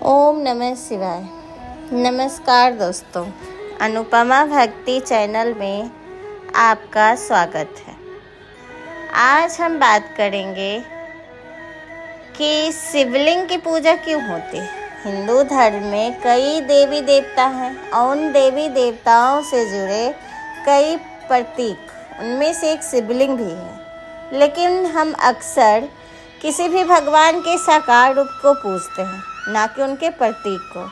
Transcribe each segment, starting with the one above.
ओम नमः शिवाय। नमस्कार दोस्तों, अनुपमा भक्ति चैनल में आपका स्वागत है। आज हम बात करेंगे कि शिवलिंग की पूजा क्यों होती है। हिंदू धर्म में कई देवी देवता हैं और उन देवी देवताओं से जुड़े कई प्रतीक, उनमें से एक शिवलिंग भी है। लेकिन हम अक्सर किसी भी भगवान के साकार रूप को पूजते हैं, ना कि उनके प्रतीक को।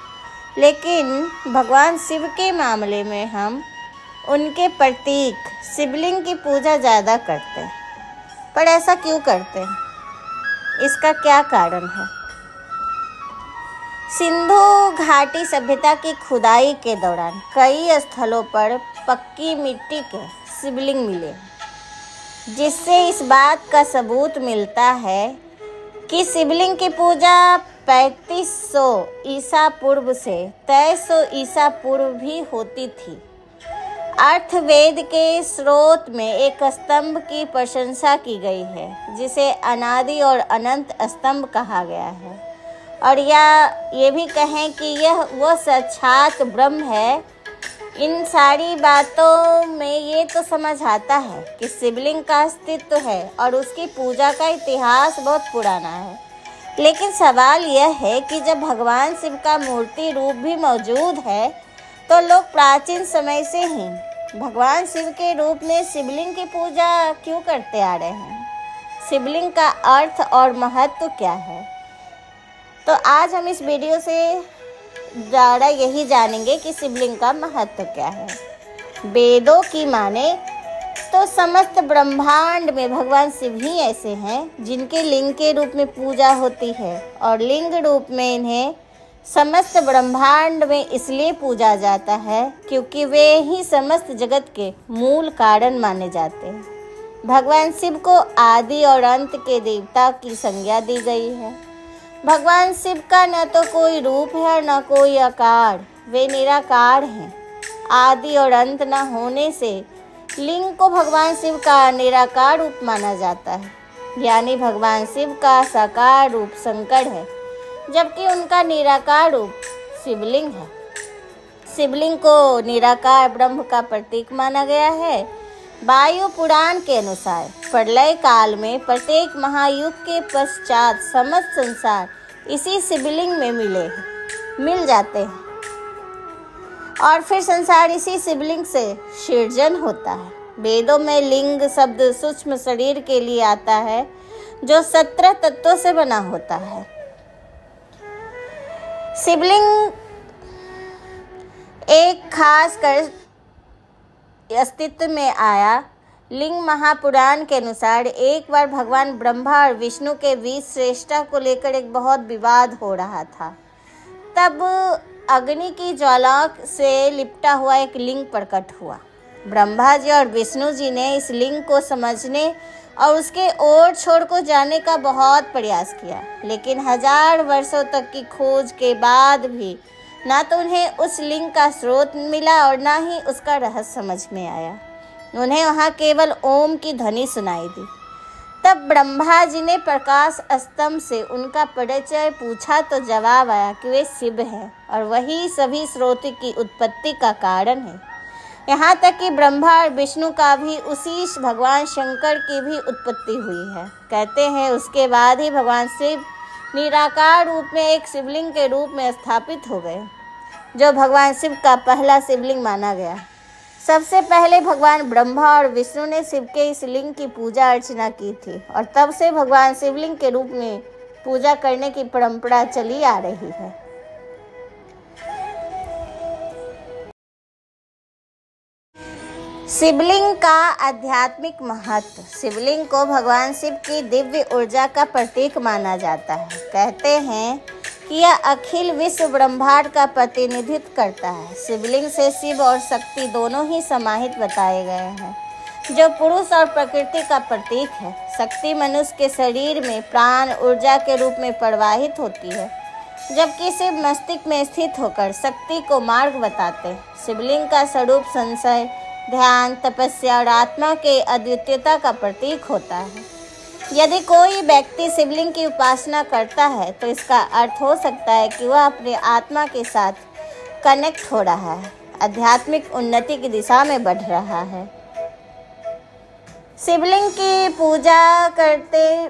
लेकिन भगवान शिव के मामले में हम उनके प्रतीक शिवलिंग की पूजा ज़्यादा करते हैं। पर ऐसा क्यों करते हैं, इसका क्या कारण है? सिंधु घाटी सभ्यता की खुदाई के दौरान कई स्थलों पर पक्की मिट्टी के शिवलिंग मिले, जिससे इस बात का सबूत मिलता है कि शिवलिंग की पूजा 3500 ईसा पूर्व से 2300 ईसा पूर्व भी होती थी। अर्थवेद के स्रोत में एक स्तंभ की प्रशंसा की गई है, जिसे अनादि और अनंत स्तंभ कहा गया है। और या ये भी कहें कि यह वो साक्षात ब्रह्म है। इन सारी बातों में ये तो समझ आता है कि शिवलिंग का अस्तित्व है और उसकी पूजा का इतिहास बहुत पुराना है। लेकिन सवाल यह है कि जब भगवान शिव का मूर्ति रूप भी मौजूद है, तो लोग प्राचीन समय से ही भगवान शिव के रूप में शिवलिंग की पूजा क्यों करते आ रहे हैं? शिवलिंग का अर्थ और महत्व क्या है? तो आज हम इस वीडियो से ज़्यादा यही जानेंगे कि शिवलिंग का महत्व क्या है। वेदों की माने तो समस्त ब्रह्मांड में भगवान शिव ही ऐसे हैं जिनके लिंग के रूप में पूजा होती है, और लिंग रूप में इन्हें समस्त ब्रह्मांड में इसलिए पूजा जाता है क्योंकि वे ही समस्त जगत के मूल कारण माने जाते हैं। भगवान शिव को आदि और अंत के देवता की संज्ञा दी गई है। भगवान शिव का न तो कोई रूप है और न कोई आकार, वे निराकार हैं। आदि और अंत न होने से लिंग को भगवान शिव का निराकार रूप माना जाता है, यानी भगवान शिव का साकार रूप शंकर है, जबकि उनका निराकार रूप शिवलिंग है। शिवलिंग को निराकार ब्रह्म का प्रतीक माना गया है। वायु पुराण के अनुसार प्रलय काल में प्रत्येक महायुग के पश्चात समस्त संसार इसी शिवलिंग में मिल जाते हैं, और फिर संसार इसी शिवलिंग से सृजन होता है। वेदों में लिंग शब्द सूक्ष्म शरीर के लिए आता है, जो 17 तत्वों से बना होता है। शिवलिंग एक खास कर अस्तित्व में आया। लिंग महापुराण के अनुसार एक बार भगवान ब्रह्मा और विष्णु के बीच श्रेष्ठता को लेकर एक बहुत विवाद हो रहा था। तब अग्नि की ज्वाला से लिपटा हुआ एक लिंग प्रकट हुआ। ब्रह्मा जी और विष्णु जी ने इस लिंग को समझने और उसके ओर छोर को जानने का बहुत प्रयास किया, लेकिन 1000 वर्षों तक की खोज के बाद भी ना तो उन्हें उस लिंग का स्रोत मिला और ना ही उसका रहस्य समझ में आया। उन्हें वहाँ केवल ओम की ध्वनि सुनाई दी। तब ब्रह्मा जी ने प्रकाश स्तंभ से उनका परिचय पूछा तो जवाब आया कि वे शिव हैं और वही सभी स्रोत की उत्पत्ति का कारण है। यहाँ तक कि ब्रह्मा और विष्णु का भी उसी भगवान शंकर की भी उत्पत्ति हुई है। कहते हैं उसके बाद ही भगवान शिव निराकार रूप में एक शिवलिंग के रूप में स्थापित हो गए, जो भगवान शिव का पहला शिवलिंग माना गया। सबसे पहले भगवान ब्रह्मा और विष्णु ने शिव के इस लिंग की पूजा अर्चना की थी, और तब से भगवान शिवलिंग के रूप में पूजा करने की परंपरा चली आ रही है। शिवलिंग का आध्यात्मिक महत्व। शिवलिंग को भगवान शिव की दिव्य ऊर्जा का प्रतीक माना जाता है। कहते हैं कि यह अखिल विश्व ब्रह्मांड का प्रतिनिधित्व करता है। शिवलिंग से शिव और शक्ति दोनों ही समाहित बताए गए हैं, जो पुरुष और प्रकृति का प्रतीक है। शक्ति मनुष्य के शरीर में प्राण ऊर्जा के रूप में प्रवाहित होती है, जबकि शिव मस्तिष्क में स्थित होकर शक्ति को मार्ग बताते हैं। शिवलिंग का स्वरूप संशय, ध्यान, तपस्या और आत्मा के अद्वितीयता का प्रतीक होता है। यदि कोई व्यक्ति शिवलिंग की उपासना करता है तो इसका अर्थ हो सकता है कि वह अपने आत्मा के साथ कनेक्ट हो रहा है, आध्यात्मिक उन्नति की दिशा में बढ़ रहा है। शिवलिंग की पूजा करते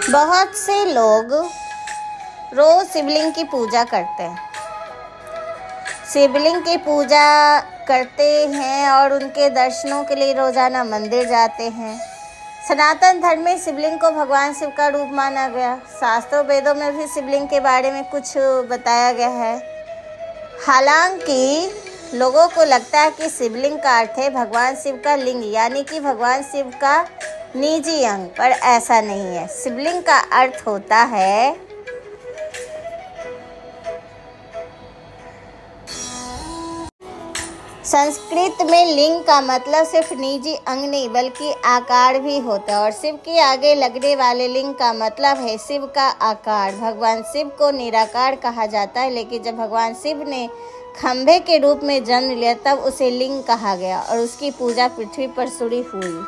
बहुत से लोग रोज शिवलिंग की पूजा करते हैं, शिवलिंग की पूजा करते हैं और उनके दर्शनों के लिए रोजाना मंदिर जाते हैं। सनातन धर्म में शिवलिंग को भगवान शिव का रूप माना गया। शास्त्रों वेदों में भी शिवलिंग के बारे में कुछ बताया गया है। हालांकि लोगों को लगता है कि शिवलिंग का अर्थ है भगवान शिव का लिंग, यानी कि भगवान शिव का निजी अंग, पर ऐसा नहीं है। शिवलिंग का अर्थ होता है संस्कृत में लिंग का मतलब सिर्फ निजी अंग नहीं बल्कि आकार भी होता है, और शिव के आगे लगने वाले लिंग का मतलब है शिव का आकार। भगवान शिव को निराकार कहा जाता है, लेकिन जब भगवान शिव ने खंभे के रूप में जन्म लिया तब उसे लिंग कहा गया और उसकी पूजा पृथ्वी पर शुरू हुई।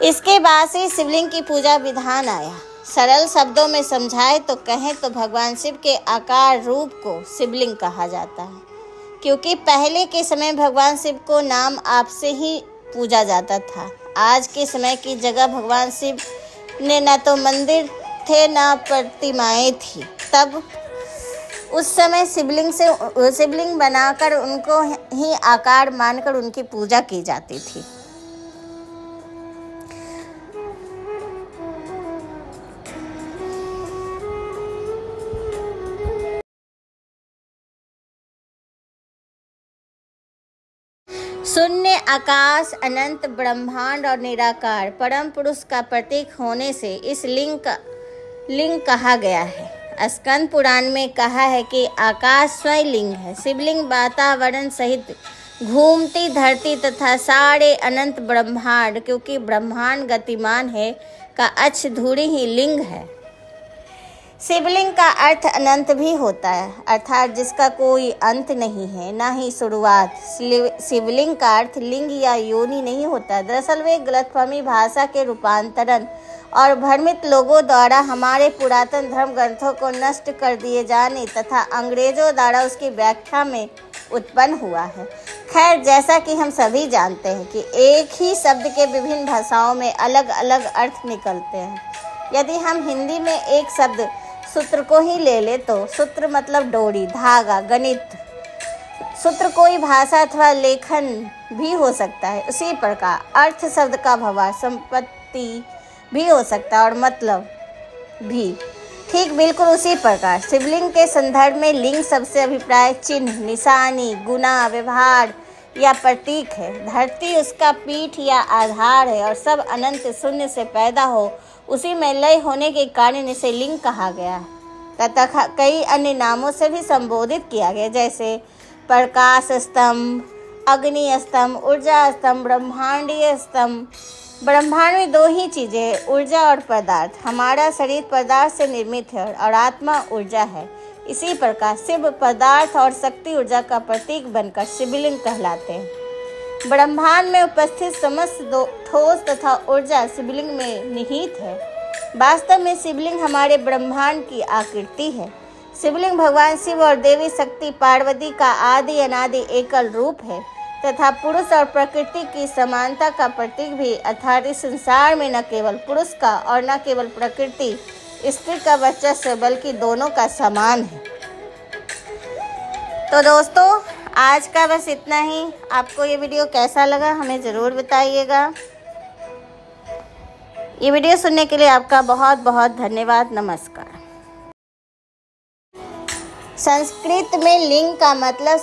इसके बाद से शिवलिंग की पूजा विधान आया। सरल शब्दों में समझाए तो कहें तो भगवान शिव के आकार रूप को शिवलिंग कहा जाता है, क्योंकि पहले के समय भगवान शिव को नाम आप से ही पूजा जाता था। आज के समय की जगह भगवान शिव ने न तो मंदिर थे न प्रतिमाएं थी। तब उस समय शिवलिंग बनाकर उनको ही आकार मानकर उनकी पूजा की जाती थी। शून्य, आकाश, अनंत, ब्रह्मांड और निराकार परम पुरुष का प्रतीक होने से इस लिंग कहा गया है। स्कंद पुराण में कहा है कि आकाश स्वयं लिंग है। शिवलिंग वातावरण सहित घूमती धरती तथा सारे अनंत ब्रह्मांड, क्योंकि ब्रह्मांड गतिमान है, का अक्षधूरी ही लिंग है। शिवलिंग का अर्थ अनंत भी होता है, अर्थात जिसका कोई अंत नहीं है ना ही शुरुआत। शिवलिंग का अर्थ लिंग या योनि नहीं होता। दरअसल वे गलतफहमी, भाषा के रूपांतरण और भ्रमित लोगों द्वारा हमारे पुरातन धर्म ग्रंथों को नष्ट कर दिए जाने तथा अंग्रेजों द्वारा उसकी व्याख्या में उत्पन्न हुआ है। खैर, जैसा कि हम सभी जानते हैं कि एक ही शब्द के विभिन्न भाषाओं में अलग अलग अर्थ निकलते हैं। यदि हम हिंदी में एक शब्द सूत्र को ही ले ले तो सूत्र मतलब डोरी, धागा, गणित। सूत्र कोई भाषा अथवा लेखन भी हो सकता है। उसी प्रकार अर्थ शब्द का भावार्थ संपत्ति भी हो सकता है और मतलब भी। ठीक बिल्कुल उसी प्रकार शिवलिंग के संदर्भ में लिंग सबसे अभिप्राय चिन्ह, निशानी, गुना, व्यवहार या प्रतीक है। धरती उसका पीठ या आधार है और सब अनंत शून्य से पैदा हो उसी में लय होने के कारण इसे लिंग कहा गया तथा कई अन्य नामों से भी संबोधित किया गया, जैसे प्रकाश स्तंभ, अग्नि स्तंभ, ऊर्जा स्तंभ, ब्रह्मांडीय स्तंभ। ब्रह्मांड में दो ही चीजें, ऊर्जा और पदार्थ। हमारा शरीर पदार्थ से निर्मित है और आत्मा ऊर्जा है। इसी प्रकार शिव पदार्थ और शक्ति ऊर्जा का प्रतीक बनकर शिवलिंग कहलाते हैं। ब्रह्मांड में उपस्थित समस्त ठोस तथा ऊर्जा शिवलिंग में निहित है। वास्तव में शिवलिंग हमारे ब्रह्मांड की आकृति है। शिवलिंग भगवान शिव और देवी शक्ति पार्वती का आदि अनादि एकल रूप है तथा पुरुष और प्रकृति की समानता का प्रतीक भी, अर्थात इस संसार में न केवल पुरुष का और न केवल प्रकृति स्त्री का वर्चस्व बल्कि दोनों का समान है। तो दोस्तों, आज का बस इतना ही। आपको ये वीडियो कैसा लगा हमें ज़रूर बताइएगा। ये वीडियो सुनने के लिए आपका बहुत बहुत धन्यवाद। नमस्कार। संस्कृत में लिंग का मतलब